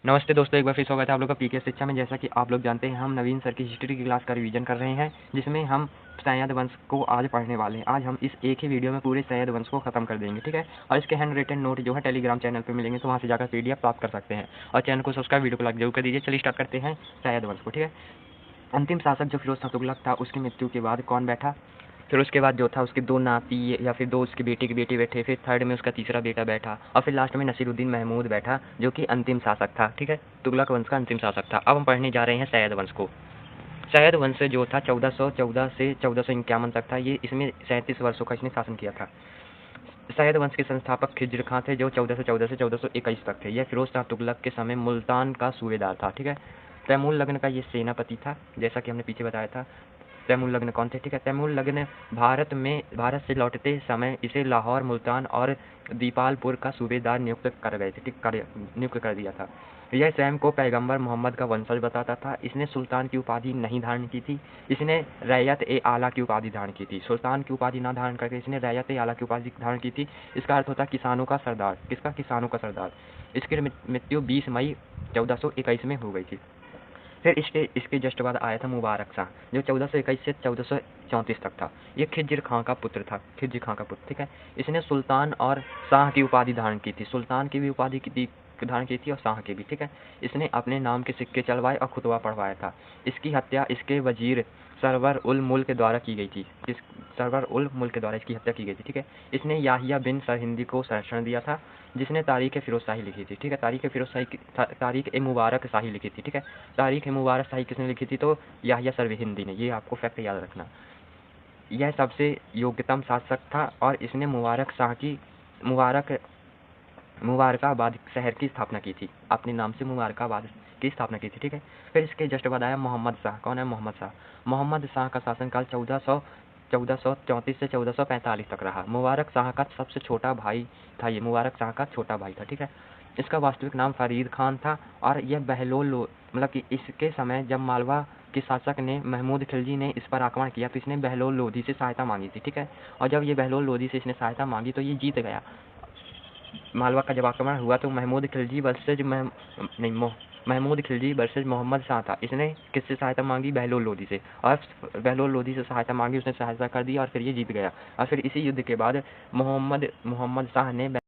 नमस्ते दोस्तों, एक बार फिर स्वागत है आप लोग का पीके शिक्षा में। जैसा कि आप लोग जानते हैं, हम नवीन सर की हिस्ट्री की क्लास का रिवीजन कर रहे हैं, जिसमें हम सैयद वंश को आज पढ़ने वाले हैं। आज हम इस एक ही वीडियो में पूरे सैयद वंश को खत्म कर देंगे, ठीक है। और इसके हैंड रिटन नोट जो है टेलीग्राम चैनल पर मिलेंगे, तो वहाँ से जाकर पीडीएफ प्राप्त कर सकते हैं। और चैनल को सब्सक्राइब, वीडियो को लाइक जरूर कर दीजिए। चलिए स्टार्ट करते हैं सैयद वंश को, ठीक है। अंतिम शासक जो फिरोज शाह तुगलक था, उसकी मृत्यु के बाद कौन बैठा? फिर उसके बाद जो था उसके दो नाती या फिर दो उसके बेटे के बेटे बैठे, फिर थर्ड में उसका तीसरा बेटा बैठा, और फिर लास्ट में नसीरुद्दीन महमूद बैठा, जो कि अंतिम शासक था, ठीक है। तुगलक वंश का अंतिम शासक था। अब हम पढ़ने जा रहे हैं सैयद वंश को। सैयद वंश जो था 1414 से 1451 तक था। ये इसमें 37 वर्षों का इसने शासन किया था। सैयद वंश के संस्थापक खिज्र खां थे, जो 1414 से 1421 तक थे। यह फिरोज शाह तुगलक के समय मुल्तान का सूबेदार था, ठीक है। तैमूर लग्न का ये सेनापति था, जैसा कि हमने पीछे बताया था। तैमूर लग्न कौन थे? ठीक है, तैमूर लग्न भारत से लौटते समय इसे लाहौर, मुल्तान और दीपालपुर का सूबेदार नियुक्त कर गए थे, ठीक, नियुक्त कर दिया था। यह स्वयं को पैगंबर मोहम्मद का वंशज बताता था। इसने सुल्तान की उपाधि नहीं धारण की थी। इसने रैयत ए आला की उपाधि धारण की थी। सुल्तान की उपाधि ना धारण करके इसने रैयत ए आला की उपाधि धारण की थी। इसका अर्थ होता है किसानों का सरदार। किसका? किसानों का सरदार। इसकी मृत्यु 20 मई 1421 में हो गई थी। फिर इसके जस्ट बाद आया था मुबारक शाह, जो 1421 से 1434 तक था। ये खिज्र खां का पुत्र था, खिज्र खां का पुत्र, ठीक है। इसने सुल्तान और शाह की उपाधि धारण की थी। सुल्तान की भी उपाधि की धारण की थी और शाह की भी, ठीक है। इसने अपने नाम के सिक्के चलवाए और खुतबा पढ़वाया था। इसकी हत्या इसके वजीर सरवर उल मुल्क द्वारा की गई थी। सरवर उल मुल्क के द्वारा इसकी हत्या की गई थी, ठीक है। इसने याहिया बिन सरहिंदी को संरक्षण दिया था, जिसने तारीख फिरोज शाही लिखी थी, ठीक है। तारीख ए मुबारक शाही लिखी थी, ठीक है। तारीख ए मुबारक शाही किसने लिखी थी? तो याहिया सरहिंदी ने। ये आपको फैक्ट याद रखना। यह सबसे योग्यतम शासक था और इसने मुबारकाबाद शहर की स्थापना की थी। अपने नाम से मुबारकाबाद की स्थापना की थी, ठीक है। फिर इसके जस्ट बाद आया मोहम्मद शाह। कौन है? मोहम्मद शाह। मोहम्मद शाह का शासनकाल 1434 से 1445 तक रहा। मुबारक शाह का सबसे छोटा भाई था। ये मुबारक शाह का छोटा भाई था, ठीक है। इसका वास्तविक नाम फरीद खान था और यह मतलब कि इसके समय जब मालवा के शासक ने महमूद खिलजी ने इस पर आक्रमण किया, तो इसने बहलोल लोधी से सहायता मांगी थी, ठीक है। और जब ये बहलोल लोधी से इसने सहायता मांगी तो ये जीत गया। मालवा का जब आक्रमण हुआ तो महमूद खिलजी वर्सेज मोहम्मद शाह था। इसने किससे सहायता मांगी? बहलोल लोधी से। और बहलोल लोधी से सहायता मांगी, उसने सहायता कर दी और फिर ये जीत गया। और फिर इसी युद्ध के बाद मोहम्मद शाह ने